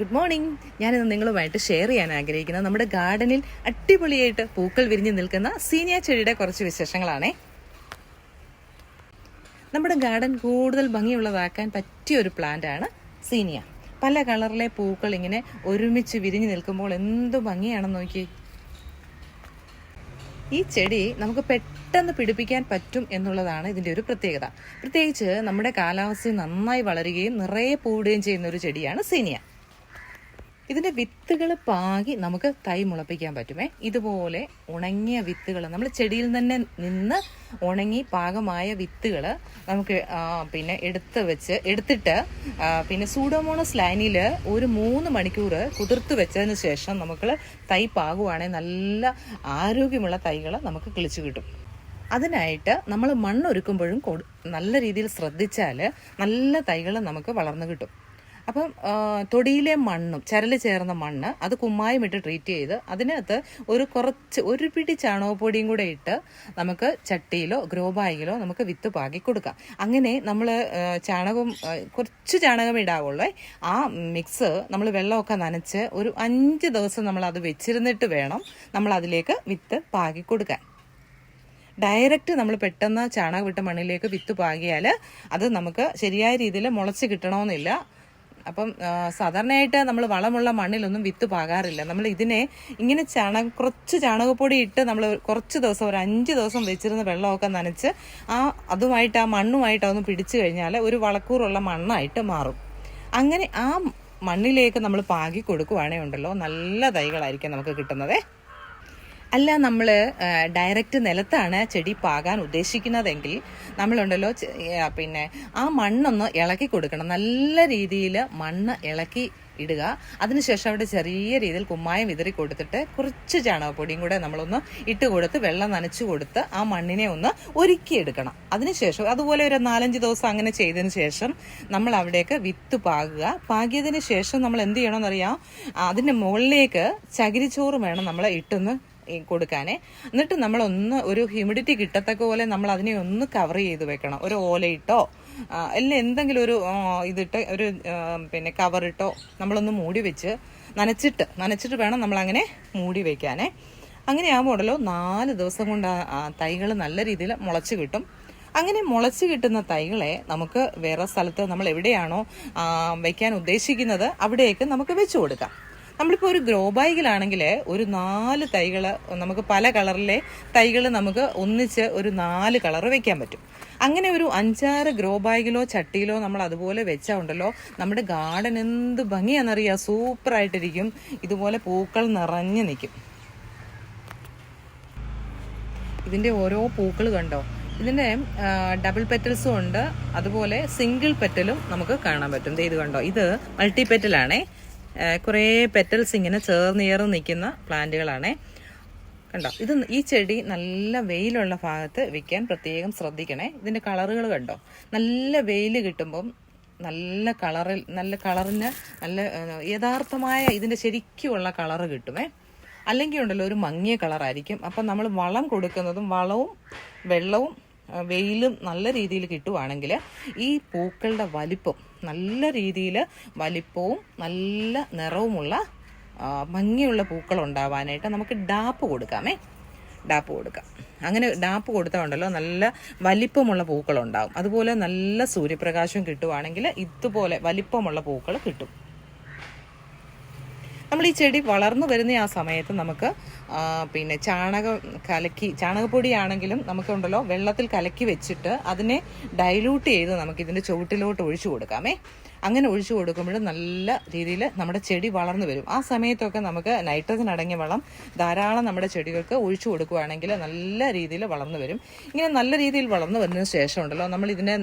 Good morning. ഞാനിന്ന് നിങ്ങളുമായിട്ട് share ചെയ്യാൻ ആഗ്രഹിക്കുന്നത് നമ്മുടെ ഗാർഡനിൽ അടിപൊളിയായിട്ട് പൂക്കൾ വിരിഞ്ഞ് നിൽക്കുന്ന സീനിയ ചെടിയുടെ കുറച്ച് വിശേഷങ്ങളാണേ. നമ്മുടെ ഗാർഡൻ കൂടുതൽ ഭംഗിയുള്ളതാക്കാൻ പറ്റിയ ഒരു പ്ലാന്റാണ് സീനിയ. പല കളറിലെ പൂക്കൾ ഇങ്ങനെ ഒരുമിച്ച് വിരിഞ്ഞ് നിൽക്കുമ്പോൾ എന്ത് ഭംഗിയാണെന്ന് നോക്കി. ഈ ചെടി നമുക്ക് പെട്ടെന്ന് പിടിപ്പിക്കാൻ പറ്റും എന്നുള്ളതാണ് ഇതിൻ്റെ ഒരു പ്രത്യേകത. പ്രത്യേകിച്ച് നമ്മുടെ കാലാവസ്ഥയിൽ നന്നായി വളരുകയും നിറയെ പൂടുകയും ചെയ്യുന്ന ഒരു ചെടിയാണ് സീനിയ. ഇതിൻ്റെ വിത്തുകൾ പാകി നമുക്ക് തൈ മുളപ്പിക്കാൻ പറ്റുമേ. ഇതുപോലെ ഉണങ്ങിയ വിത്തുകൾ നമ്മൾ ചെടിയിൽ തന്നെ നിന്ന് ഉണങ്ങി പാകമായ വിത്തുകൾ നമുക്ക് പിന്നെ എടുത്തിട്ട് പിന്നെ സൂഡോമോണസ് ലൈനിൽ ഒരു 3 മണിക്കൂർ കുതിർത്ത് വെച്ചതിന് ശേഷം നമുക്ക് തൈ പാകുവാണെങ്കിൽ നല്ല ആരോഗ്യമുള്ള തൈകൾ നമുക്ക് കിളിച്ചു കിട്ടും. അതിനായിട്ട് നമ്മൾ മണ്ണൊരുക്കുമ്പോഴും നല്ല രീതിയിൽ ശ്രദ്ധിച്ചാൽ നല്ല തൈകൾ നമുക്ക് വളർന്നു കിട്ടും. അപ്പം തൊടിയിലെ മണ്ണും ചരല് ചേർന്ന മണ്ണ് അത് കുമ്മായം ഇട്ട് ട്രീറ്റ് ചെയ്ത് അതിനകത്ത് ഒരു പിടി ചാണകപ്പൊടിയും കൂടെ ഇട്ട് നമുക്ക് ചട്ടിയിലോ ഗ്രോ ബാഗിലോ നമുക്ക് വിത്ത് പാകി കൊടുക്കാം. അങ്ങനെ നമ്മൾ കുറച്ച് ചാണകം ഇടാവുള്ളൂ. ആ മിക്സ് നമ്മൾ വെള്ളമൊക്കെ നനച്ച് ഒരു 5 ദിവസം നമ്മൾ അത് വെച്ചിരുന്നിട്ട് വേണം നമ്മൾ അതിലേക്ക് വിത്ത് പാകി കൊടുക്കാൻ. ഡയറക്റ്റ് നമ്മൾ പെട്ടെന്ന് ചാണകം വിട്ട മണ്ണിലേക്ക് വിത്ത് പാകിയാൽ അത് നമുക്ക് ശരിയായ രീതിയിൽ മുളച്ച് കിട്ടണമെന്നില്ല. അപ്പം സാധാരണയായിട്ട് നമ്മൾ വളമുള്ള മണ്ണിലൊന്നും വിത്ത് പാകാറില്ല. നമ്മൾ ഇതിനെ ഇങ്ങനെ കുറച്ച് ചാണകപ്പൊടി ഇട്ട് നമ്മൾ കുറച്ച് ദിവസം ഒരു 5 ദിവസം വെച്ചിരുന്ന വെള്ളമൊക്കെ നനച്ച് അതുമായിട്ട് ആ മണ്ണുമായിട്ട് അതൊന്ന് പിടിച്ചു കഴിഞ്ഞാൽ ഒരു വളക്കൂറുള്ള മണ്ണായിട്ട് മാറും. അങ്ങനെ ആ മണ്ണിലേക്ക് നമ്മൾ പാകി കൊടുക്കുവാണെങ്കിൽ ഉണ്ടല്ലോ നല്ല തൈകളായിരിക്കും നമുക്ക് കിട്ടുന്നത്. അല്ല നമ്മൾ ഡയറക്റ്റ് നിലത്താണ് ചെടി പാകാൻ ഉദ്ദേശിക്കുന്നതെങ്കിൽ നമ്മളുണ്ടല്ലോ പിന്നെ ആ മണ്ണൊന്ന് ഇളക്കി കൊടുക്കണം. നല്ല രീതിയിൽ മണ്ണ് ഇളക്കി ഇടുക. അതിനുശേഷം അവിടെ ചെറിയ രീതിയിൽ കുമ്മായം വിതറി കൊടുത്തിട്ട് കുറച്ച് ചാണകപ്പൊടിയും കൂടെ നമ്മളൊന്ന് ഇട്ട് കൊടുത്ത് വെള്ളം നനച്ചു കൊടുത്ത് ആ മണ്ണിനെ ഒന്ന് ഒരുക്കിയെടുക്കണം. അതിനുശേഷം അതുപോലെ ഒരു 4-5 ദിവസം അങ്ങനെ ചെയ്തതിന് ശേഷം നമ്മൾ അവിടേക്ക് വിത്ത് പാകിയതിന് ശേഷം നമ്മൾ എന്ത് ചെയ്യണമെന്നറിയാം, അതിൻ്റെ മുകളിലേക്ക് ചകിരിച്ചോറ് വേണം നമ്മൾ ഇട്ടൊന്ന് കൊടുക്കാനേ. എന്നിട്ട് നമ്മളൊന്ന് ഒരു ഹ്യൂമിഡിറ്റി കിട്ടത്തക്ക പോലെ നമ്മൾ അതിനെ ഒന്ന് കവർ ചെയ്ത് വെക്കണം. ഒരു ഓലയിട്ടോ അല്ല എന്തെങ്കിലും ഒരു ഇതിട്ട് ഒരു പിന്നെ കവറിട്ടോ നമ്മളൊന്ന് മൂടി വെച്ച് നനച്ചിട്ട് വേണം നമ്മളങ്ങനെ മൂടി വെക്കാനേ. അങ്ങനെ ആകുമ്പോഴല്ലോ 4 ദിവസം കൊണ്ട് തൈകൾ നല്ല രീതിയിൽ മുളച്ച് കിട്ടും. അങ്ങനെ മുളച്ച് കിട്ടുന്ന തൈകളെ നമുക്ക് വേറെ സ്ഥലത്ത് നമ്മൾ എവിടെയാണോ വെക്കാൻ ഉദ്ദേശിക്കുന്നത് അവിടേക്ക് നമുക്ക് വെച്ചു കൊടുക്കാം. നമ്മളിപ്പോൾ ഒരു ഗ്രോ ബാഗിലാണെങ്കിൽ ഒരു 4 തൈകൾ നമുക്ക് പല കളറിലെ തൈകൾ നമുക്ക് ഒന്നിച്ച് ഒരു 4 കളർ വെക്കാൻ പറ്റും. അങ്ങനെ ഒരു 5-6 ഗ്രോ ബാഗിലോ ചട്ടിയിലോ നമ്മൾ അതുപോലെ വെച്ചാൽ ഉണ്ടല്ലോ നമ്മുടെ ഗാർഡൻ എന്ത് ഭംഗിയാണെന്നറിയാം. സൂപ്പറായിട്ടിരിക്കും. ഇതുപോലെ പൂക്കൾ നിറഞ്ഞു നിൽക്കും. ഇതിൻ്റെ ഓരോ പൂക്കൾ കണ്ടോ, ഇതിൻ്റെ ഡബിൾ പെറ്റൽസും ഉണ്ട്, അതുപോലെ സിംഗിൾ പെറ്റലും നമുക്ക് കാണാൻ പറ്റും. ഇത് കണ്ടോ, ഇത് മൾട്ടി പെറ്റലാണേ. കുറേ പെറ്റൽസ് ഇങ്ങനെ ചേർന്ന് നിൽക്കുന്ന പ്ലാന്റുകളാണേ. കണ്ടോ, ഈ ചെടി നല്ല വെയിലുള്ള ഭാഗത്ത് വെക്കാൻ പ്രത്യേകം ശ്രദ്ധിക്കണേ. ഇതിൻ്റെ കളറുകൾ കണ്ടോ, നല്ല വെയിൽ കിട്ടുമ്പം നല്ല കളറിന് നല്ല യഥാർത്ഥമായ ഇതിൻ്റെ ശരിക്കുമുള്ള കളറ് കിട്ടുമേ. അല്ലെങ്കിൽ ഉണ്ടല്ലോ ഒരു മങ്ങിയ കളറായിരിക്കും. അപ്പം നമ്മൾ വളം കൊടുക്കുന്നതും വളവും വെള്ളവും വെയിലും നല്ല രീതിയിൽ കിട്ടുവാണെങ്കിൽ ഈ പൂക്കളുടെ വലിപ്പം നല്ല രീതിയിൽ വലിപ്പവും നല്ല നിറവുമുള്ള ഭംഗിയുള്ള പൂക്കൾ ഉണ്ടാവാനായിട്ട് നമുക്ക് ഡാപ്പ് കൊടുക്കാം. അങ്ങനെ ഡാപ്പ് കൊടുത്താൽ ഉണ്ടല്ലോ നല്ല വലിപ്പമുള്ള പൂക്കളുണ്ടാവും. അതുപോലെ നല്ല സൂര്യപ്രകാശം കിട്ടുവാണെങ്കിൽ ഇതുപോലെ വലിപ്പമുള്ള പൂക്കൾ കിട്ടും. നമ്മൾ ഈ ചെടി വളർന്നു വരുന്ന ആ സമയത്ത് നമുക്ക് പിന്നെ ചാണകപ്പൊടിയാണെങ്കിലും നമുക്കുണ്ടല്ലോ വെള്ളത്തിൽ കലക്കി വെച്ചിട്ട് അതിനെ ഡൈലൂട്ട് ചെയ്ത് നമുക്ക് ഇതിൻ്റെ ചുവട്ടിലോട്ട് ഒഴിച്ചു കൊടുക്കാമേ. അങ്ങനെ ഒഴിച്ചു കൊടുക്കുമ്പോൾ നല്ല രീതിയിൽ നമ്മുടെ ചെടി വളർന്നു വരും. ആ സമയത്തൊക്കെ നമുക്ക് നൈട്രജൻ അടങ്ങിയ വളം ധാരാളം നമ്മുടെ ചെടികൾക്ക് ഒഴിച്ചു കൊടുക്കുകയാണെങ്കിൽ നല്ല രീതിയിൽ വളർന്നു വരും. ഇങ്ങനെ നല്ല രീതിയിൽ വളർന്നു വരുന്നതിന് ശേഷം ഉണ്ടല്ലോ നമ്മൾ ഇതിൻ്റെ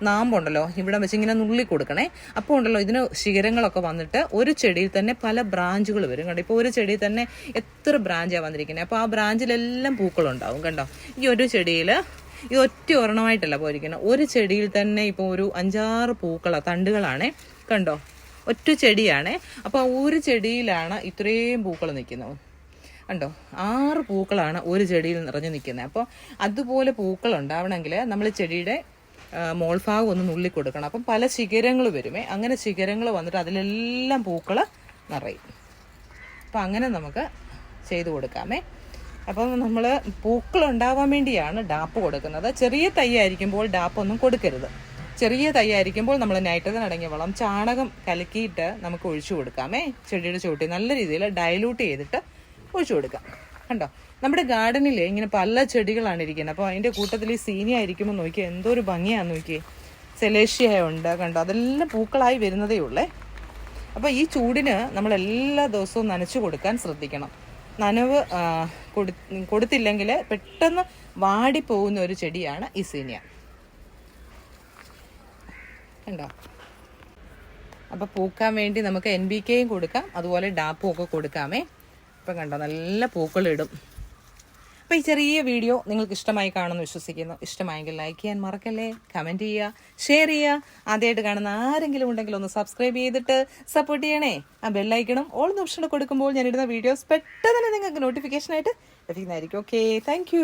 നാമ്പുണ്ടല്ലോ ഇവിടെ വെച്ച് ഇങ്ങനെ നുള്ളി കൊടുക്കണേ. അപ്പോൾ ഉണ്ടല്ലോ ഇതിന് ശിഖരങ്ങളൊക്കെ വന്നിട്ട് ഒരു ചെടിയിൽ തന്നെ പല ബ്രാഞ്ചുകൾ വരും. കണ്ടോ, ഇപ്പോൾ ഒരു ചെടിയിൽ തന്നെ എത്ര ബ്രാഞ്ചാണ് വന്നിരിക്കുന്നത്. അപ്പോൾ ആ ബ്രാഞ്ചിലെല്ലാം പൂക്കളുണ്ടാവും. കണ്ടോ, ഈ ഒരു ചെടിയിൽ ഇത് ഒറ്റ ഒരെണ്ണമായിട്ടല്ല പോയിരിക്കുന്നത്. ഒരു ചെടിയിൽ തന്നെ ഇപ്പോൾ ഒരു 5-6 തണ്ടുകളാണേ. കണ്ടോ, ഒറ്റ ചെടിയാണേ. അപ്പോൾ ഒരു ചെടിയിലാണ് ഇത്രയും പൂക്കൾ നിൽക്കുന്നത്. കണ്ടോ, 6 പൂക്കളാണ് ഒരു ചെടിയിൽ നിറഞ്ഞു നിൽക്കുന്നത്. അപ്പോൾ അതുപോലെ പൂക്കൾ ഉണ്ടാവണമെങ്കിൽ നമ്മൾ ചെടിയുടെ മോൾഭാഗം ഒന്ന് നുള്ളി കൊടുക്കണം. അപ്പം പല ശിഖരങ്ങൾ വരുമേ. അങ്ങനെ ശിഖരങ്ങൾ വന്നിട്ട് അതിലെല്ലാം പൂക്കൾ നിറയും. അപ്പം അങ്ങനെ നമുക്ക് ചെയ്ത് കൊടുക്കാമേ. അപ്പം നമ്മൾ പൂക്കളുണ്ടാവാൻ വേണ്ടിയാണ് ഡാപ്പ് കൊടുക്കുന്നത്. ചെറിയ തൈ ആയിരിക്കുമ്പോൾ ഡാപ്പൊന്നും കൊടുക്കരുത്. ചെറിയ തൈ ആയിരിക്കുമ്പോൾ നമ്മൾ നൈട്രജൻ അടങ്ങിയ വളം ചാണകം കലക്കിയിട്ട് നമുക്ക് ഒഴിച്ചു കൊടുക്കാമേ. ചെടിയുടെ ചുവട്ടിൽ നല്ല രീതിയിൽ ഡയലൂട്ട് ചെയ്തിട്ട് ഒഴിച്ചു കൊടുക്കാം. കണ്ടോ, നമ്മുടെ ഗാർഡനിൽ ഇങ്ങനെ പല ചെടികളാണ് ഇരിക്കുന്നത്. അപ്പോൾ അതിൻ്റെ കൂട്ടത്തിൽ ഈ സീനിയ ആയിരിക്കുമ്പോൾ നോക്കിയാൽ എന്തോ ഒരു ഭംഗിയാന്ന് നോക്കിയേ. സെലേഷ്യ ഉണ്ട്, കണ്ടോ, അതെല്ലാം പൂക്കളായി വരുന്നതേ ഉള്ളേ. അപ്പോൾ ഈ ചൂടിന് നമ്മൾ എല്ലാ ദിവസവും നനച്ചു കൊടുക്കാൻ ശ്രദ്ധിക്കണം. നനവ് കൊടുത്തില്ലെങ്കിൽ പെട്ടെന്ന് വാടിപ്പോകുന്ന ഒരു ചെടിയാണ് ഈ സീനിയ. കണ്ടോ, അപ്പോൾ പൂക്കാൻ വേണ്ടി നമുക്ക് NPKയും കൊടുക്കാം, അതുപോലെ ഡാപ്പും ഒക്കെ കൊടുക്കാമേ. ഇപ്പം കണ്ടോ, നല്ല പൂക്കളിടും. അപ്പോൾ ഈ ചെറിയ വീഡിയോ നിങ്ങൾക്ക് ഇഷ്ടമായി കാണുമെന്ന് വിശ്വസിക്കുന്നു. ഇഷ്ടമായെങ്കിൽ ലൈക്ക് ചെയ്യാൻ മറക്കല്ലേ, കമൻറ്റ് ചെയ്യുക, ഷെയർ ചെയ്യുക. ആദ്യമായിട്ട് കാണുന്ന ആരെങ്കിലും ഉണ്ടെങ്കിൽ ഒന്ന് സബ്സ്ക്രൈബ് ചെയ്തിട്ട് സപ്പോർട്ട് ചെയ്യണേ. ആ ബെല്ലൈക്കണം ഓൾ ഓപ്ഷൻ കൊടുക്കുമ്പോൾ ഞാനിടുന്ന വീഡിയോസ് പെട്ടെന്ന് നിങ്ങൾക്ക് നോട്ടിഫിക്കേഷനായിട്ട് ലഭിക്കുന്നതായിരിക്കും. Okay, thank